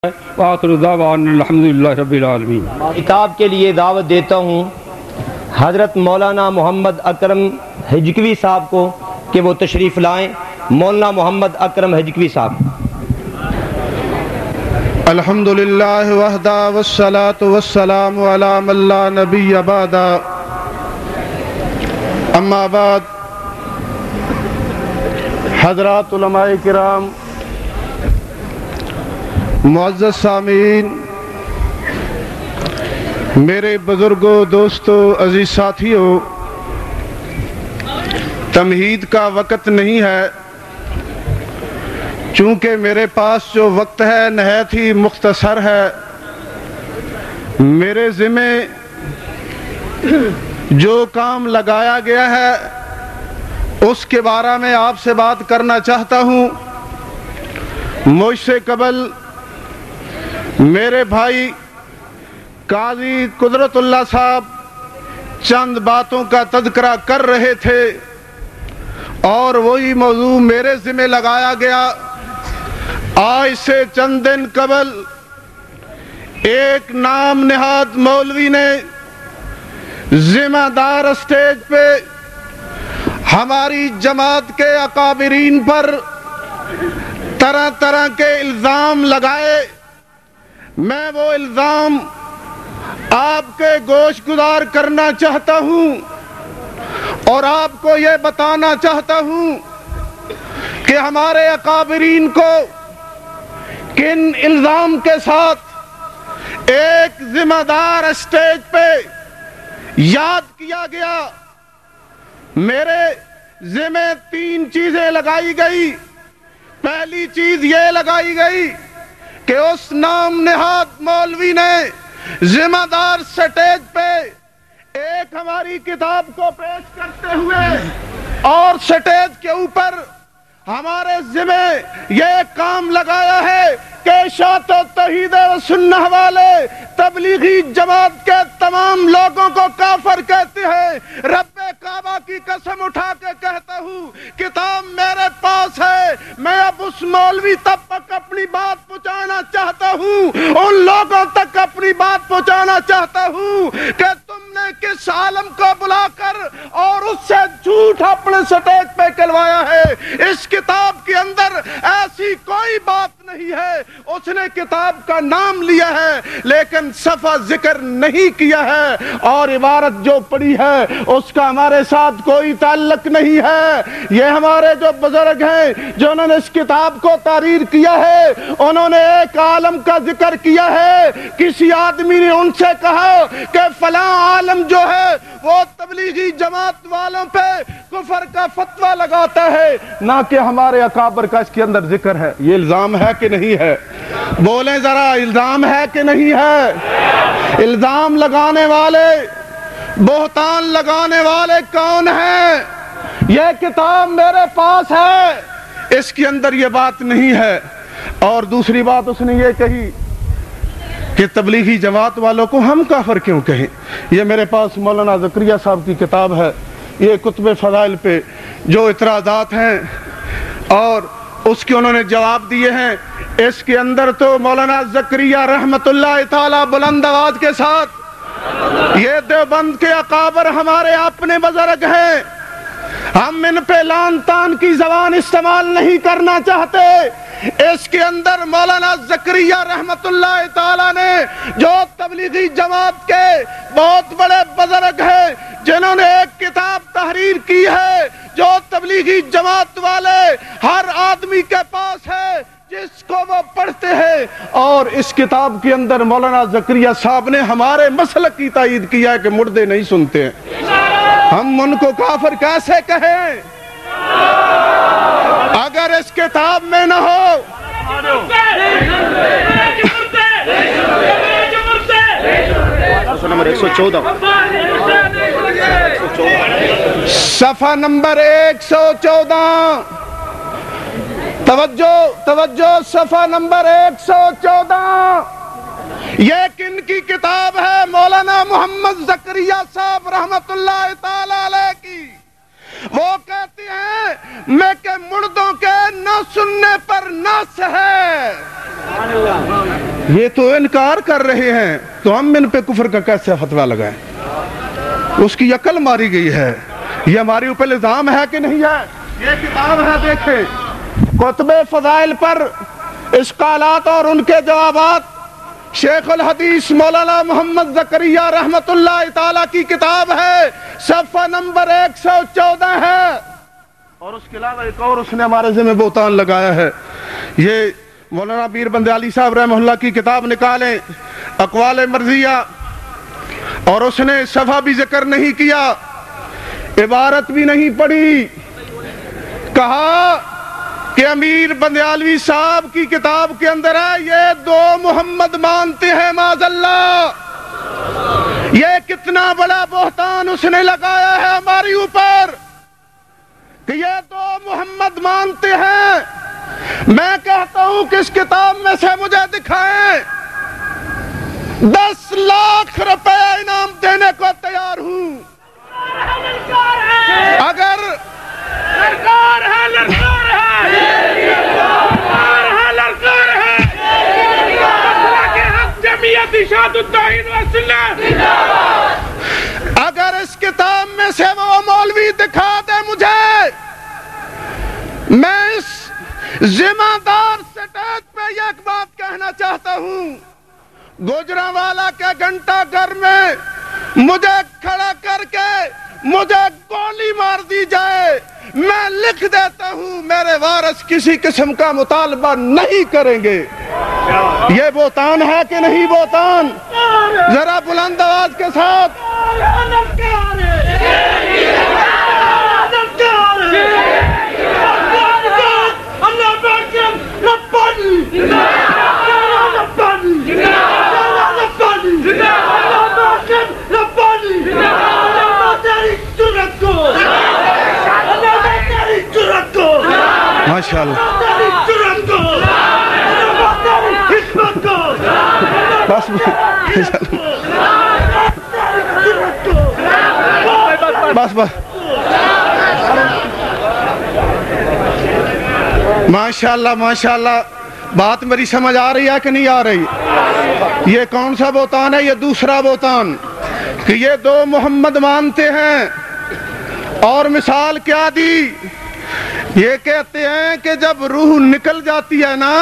وآخر دعوانا الحمدللہ رب العالمین۔ کتاب کے لیے دعوت دیتا ہوں حضرت مولانا محمد اکرم ہجکوی صاحب کو کہ وہ تشریف لائیں۔ مولانا محمد اکرم ہجکوی صاحب۔ الحمدللہ وحدہ والصلاة والسلام علی من لا نبی بعد، اما بعد۔ حضرات علماء کرام، معزز سامعین، میرے بزرگوں، دوستوں، عزیز ساتھیوں، تمہید کا وقت نہیں ہے، چونکہ میرے پاس جو وقت ہے نہایت ہی مختصر ہے۔ میرے ذمہ جو کام لگایا گیا ہے اس کے بارے میں آپ سے بات کرنا چاہتا ہوں۔ مجھ سے قبل میرے بھائی قاضی قدرت اللہ صاحب چند باتوں کا تذکرہ کر رہے تھے اور وہی موضوع میرے ذمہ لگایا گیا۔ آج سے چند دن قبل ایک نام نہاد مولوی نے ذمہ دار اسٹیج پہ ہماری جماعت کے اکابرین پر طرح طرح کے الزام لگائے۔ میں وہ الزام آپ کے گوش گزار کرنا چاہتا ہوں اور آپ کو یہ بتانا چاہتا ہوں کہ ہمارے اکابرین کو کن الزام کے ساتھ ایک ذمہ دار اسٹیج پہ یاد کیا گیا۔ میرے ذمہ تین چیزیں لگائی گئی۔ پہلی چیز یہ لگائی گئی کہ اس نام نہاد مولوی نے ذمہ دار سٹیج پہ ایک ہماری کتاب کو پیش کرتے ہوئے اور سٹیج کے اوپر ہمارے ذمہ یہ کام لگایا ہے کہ اشاعت و توحید و سنہ والے تبلیغی جماعت کے تمام لوگوں کو کافر کہتے ہیں۔ رب کعبہ کی قسم اٹھا کے کہتا ہوں، کتاب میرے پاس ہے، میں اب اس مولوی تک اپنی بات پہنچانا چاہتا ہوں، ان لوگوں تک اپنی بات پہنچانا چاہتا ہوں کہ تم نے کس عالم کو بلا کر اور اس سے جھوٹ اپنے سٹیج پہ کلوایا ہے۔ اس کتاب کے اندر ایسی کوئی بات نہیں ہے۔ اس نے کتاب کا نام لیا ہے لیکن صفحہ ذکر نہیں کیا ہے، اور عبارت جو پڑھی ہے اس کا ہمارے ساتھ کوئی تعلق نہیں ہے۔ یہ ہمارے جو بزرگ ہیں جنہوں نے اس کتاب کو تحریر کیا ہے، انہوں نے ایک عالم کا ذکر کیا ہے۔ کسی آدمی نے ان سے کہا کہ فلاں عالم جو ہے وہ تبلیغی جماعت والوں پہ کفر کا فتویٰ لگاتا ہے، نہ کہ ہمارے اکابر کا اس کے اندر ذکر ہے۔ یہ الزام ہے کہ نہیں ہے؟ بولیں ذرا، الزام ہے کہ نہیں ہے؟ الزام لگانے والے، بہتان لگانے والے کون ہیں؟ یہ کتاب میرے پاس ہے، اس کے اندر یہ بات نہیں ہے۔ اور دوسری بات اس نے یہ کہی کہ تبلیغی جماعت والوں کو ہم کافر کیوں کہیں۔ یہ میرے پاس مولانا زکریا صاحب کی کتاب ہے، یہ کتب فضائل پہ جو اعتراضات ہیں اور اس کے انہوں نے جواب دیے ہیں۔ اس کے اندر تو مولانا زکریا رحمت اللہ تعالی بلند آواز کے ساتھ، یہ دیوبند کے اکابر ہمارے اپنے بزرگ ہیں، ہم ان پہ لان تان کی زبان استعمال نہیں کرنا چاہتے۔ اس کے اندر مولانا زکریا رحمت اللہ تعالی نے جو تبلیغی جماعت کے بہت بڑے بزرگ ہیں جنہوں نے ایک کتاب تحریر کی ہے جو تبلیغی جماعت والے ہر آدمی کے پاس ہے، جس کو وہ پڑھتے ہیں، اور اس کتاب کے اندر مولانا زکریا صاحب نے ہمارے مسلک کی تائید کیا ہے کہ مردے نہیں سنتے ہیں۔ ہم ان کو کافر کیسے کہیں اگر اس کتاب میں نہ ہو؟ نمبر 114، صفحہ نمبر 114، توجہ، صفحہ نمبر 114۔ یہ کن کی کتاب ہے؟ مولانا محمد زکریا صاحب رحمت اللہ تعالی علیہ کی۔ وہ کہتی ہیں میں کہ مردوں کے نہ سننے پر ناس ہے. یہ تو انکار کر رہے ہیں تو ہم ان پہ کفر کا کیسے فتویٰ لگائیں؟ اس کی عقل ماری گئی ہے. یہ ہماری اوپر الزام ہے کہ نہیں ہے؟ یہ کتاب ہے، دیکھیں کتب فضائل پر اشکالات اور ان کے جوابات، شیخ الحدیث مولانا محمد زکریا رحمت اللہ تعالی کی کتاب ہے، صفحہ نمبر 114 ہے. اور اس کے علاوہ ایک اور اس نے ہمارے ذمہ بہتان لگایا ہے. یہ مولانا پیر بندے علی صاحب رحمہ اللہ کی کتاب نکالیں، اقوال مرضیہ، اور اس نے صفحہ بھی ذکر نہیں کیا، عبارت بھی نہیں پڑھی. کہا کہ امیر بندیالوی صاحب کی کتاب کے اندر ہے یہ دو محمد مانتے ہیں معاذ اللہ. یہ کتنا بڑا بہتان اس نے لگایا ہے ہماری اوپر کہ یہ دو محمد مانتے ہیں. میں کہتا ہوں کہ اس کتاب میں سے مجھے دکھائیں، 10 لاکھ روپے انعام دینے کو تیار ہوں. اگر لڑکار ہے، لڑکار ہے، لڑکار ہے، جمعیت ارشاد التوحید والسنت. اگر اس کتاب میں سے وہ مولوی دکھا دے مجھے، میں اس ذمہ دار سٹیج پہ ایک بات کہنا چاہتا ہوں، گوجرانوالا کے گھنٹہ گھر میں مجھے کھڑا کر کے مجھے گولی مار دی جائے، میں لکھ دیتا ہوں میرے وارث کسی قسم کا مطالبہ نہیں کریں گے. یہ بہتان ہے کہ نہیں بہتان؟ ذرا بلند آواز کے ساتھ. ماشاءاللہ. بس بس بس ماشاءاللہ ماشاءاللہ. بات میری سمجھ آ رہی ہے کہ نہیں آ رہی؟ یہ کون سا بہتان ہے؟ یہ دوسرا بہتان کہ یہ دو محمد مانتے ہیں. اور مثال کیا دی؟ یہ کہتے ہیں کہ جب روح نکل جاتی ہے نا